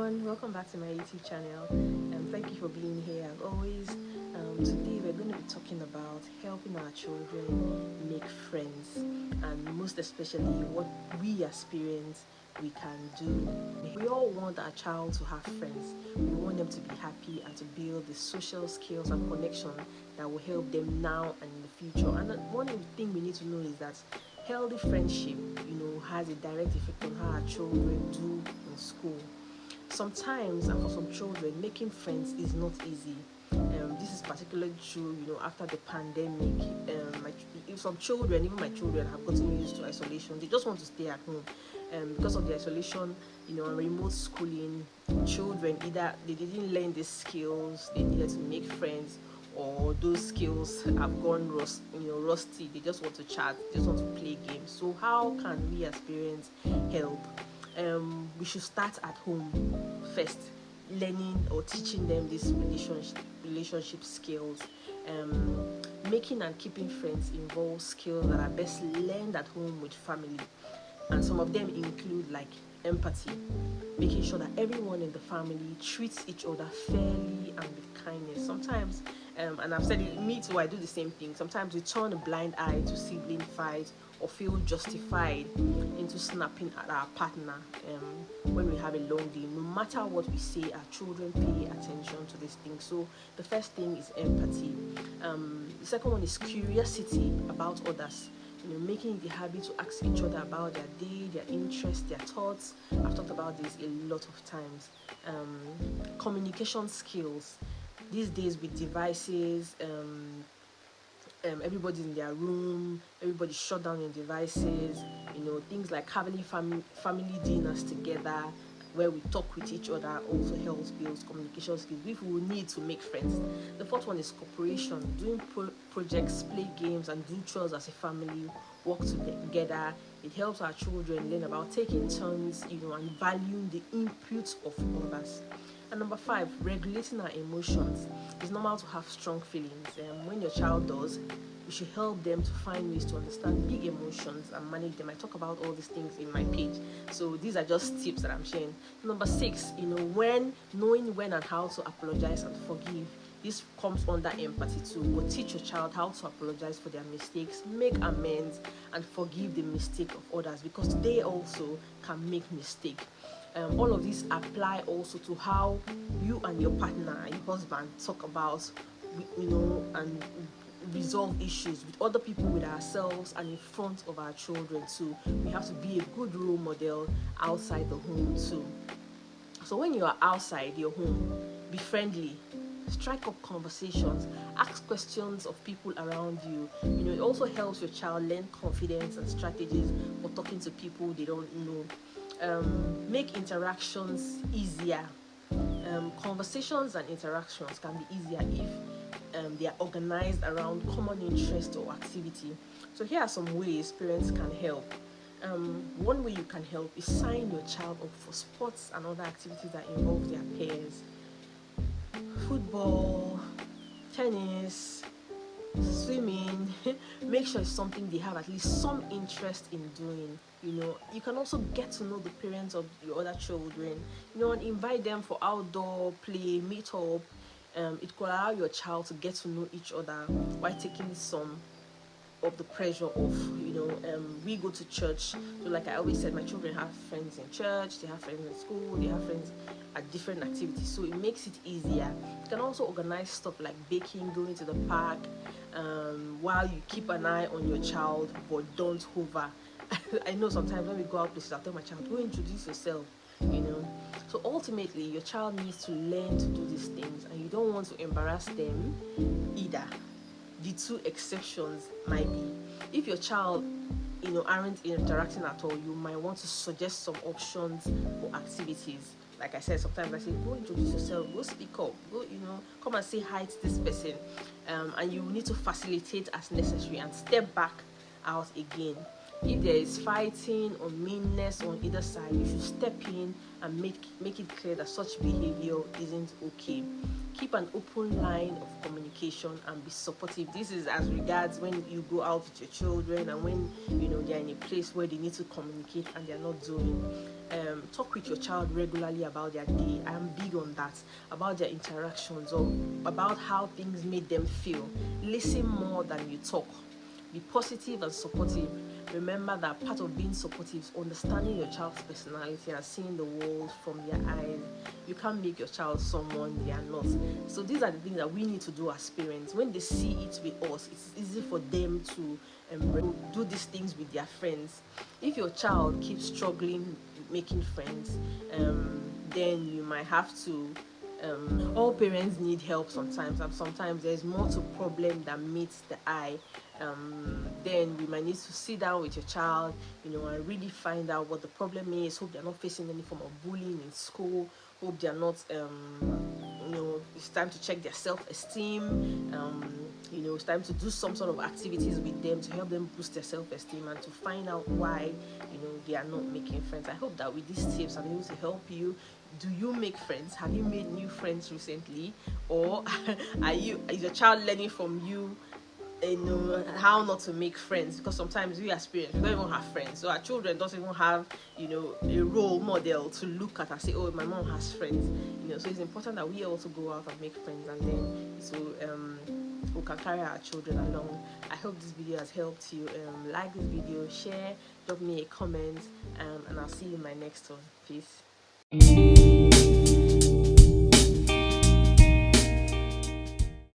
everyone, welcome back to my YouTube channel and thank you for being here as always. Today we're going to be talking about helping our children make friends, and most especially what we as parents we can do. We all want our child to have friends. We want them to be happy and to build the social skills and connection that will help them now and in the future. And one thing we need to know is that healthy friendship, has a direct effect on how our children do in school. Sometimes, and for some children, making friends is not easy. This is particularly true, after the pandemic. Some children, even my children, have gotten used to isolation. They just want to stay at home. Because of the isolation, and remote schooling, children either they didn't learn the skills they needed to make friends, or those skills have gone rusty. They just want to chat, they just want to play games. So how can we as parents help? We should start at home first, learning or teaching them these relationship skills. Making and keeping friends involves skills that are best learned at home with family, and some of them include like empathy, making sure that everyone in the family treats each other fairly and with kindness. Sometimes, and I've said it, me too, I do the same thing. Sometimes we turn a blind eye to sibling fights or feel justified into snapping at our partner when we have a long day. No matter what we say, our children pay attention to this thing. So the first thing is empathy. The second one is curiosity about others. Making it a habit to ask each other about their day, their interests, their thoughts. I've talked about this a lot of times. Communication skills. These days with devices, everybody's in their room, everybody shut down in devices. Things like having family dinners together where we talk with each other also helps build communication skills if we will need to make friends. The fourth one is cooperation, doing projects, play games, and do chores as a family, work together. It helps our children learn about taking turns, and valuing the input of others. And number 5, regulating our emotions. It's normal to have strong feelings. When your child does, we should help them to find ways to understand big emotions and manage them. I talk about all these things in my page, so these are just tips that I'm sharing. Number 6, knowing when and how to apologize and forgive. This comes under empathy too, but teach your child how to apologize for their mistakes, make amends, and forgive the mistake of others, because they also can make mistakes. All of these apply also to how you and your partner, your husband, talk about, and resolve issues with other people, with ourselves, and in front of our children too. We have to be a good role model outside the home too. So when you are outside your home, be friendly, strike up conversations, ask questions of people around you. It also helps your child learn confidence and strategies for talking to people they don't know. Make interactions easier. Conversations and interactions can be easier if they are organized around common interest or activity. So here are some ways parents can help. One way you can help is sign your child up for sports and other activities that involve their peers. Football, tennis, swimming. Make sure it's something they have at least some interest in doing. You can also get to know the parents of your other children, and invite them for outdoor play, meet up. It could allow your child to get to know each other while taking some of the pressure off. We go to church, so like I always said, my children have friends in church, they have friends in school, they have friends at different activities, so it makes it easier. You can also organize stuff like baking, going to the park, while you keep an eye on your child, but don't hover. I know sometimes when we go out places, I'll tell my child, go introduce yourself. So ultimately your child needs to learn to do these things, and you don't want to embarrass them either. The two exceptions might be if your child aren't interacting at all, you might want to suggest some options for activities. Like I said, sometimes I say, go introduce yourself, go speak up, go come and say hi to this person, and you need to facilitate as necessary and step back out again. If there is fighting or meanness on either side, you should step in and make it clear that such behavior isn't okay. Keep an open line of communication and be supportive. This is as regards when you go out with your children and when they're in a place where they need to communicate and they're not doing. talk with your child regularly about their day. I am big on that, about their interactions, or about how things made them feel. Listen more than you talk. Be positive and supportive. Remember that part of being supportive is understanding your child's personality and seeing the world from their eyes. You can't make your child someone they are not. So these are the things that we need to do as parents. When they see it with us, it's easy for them to do these things with their friends. If your child keeps struggling making friends, then you might have to all parents need help sometimes, and sometimes there's more to problem than meets the eye. Then we might need to sit down with your child, and really find out what the problem is. Hope they're not facing any form of bullying in school. Hope they're not it's time to check their self-esteem. It's time to do some sort of activities with them to help them boost their self-esteem and to find out why they are not making friends. I hope that with these tips I'm able to help you. Do you make friends? Have you made new friends recently? Or is your child learning from you how not to make friends? Because sometimes we as parents, we don't even have friends, so our children don't even have a role model to look at and say, oh, my mom has friends. So it's important that we also go out and make friends, and then we can carry our children along. I hope this video has helped you. Like this video, share, drop me a comment, and I'll see you in my next one. Peace.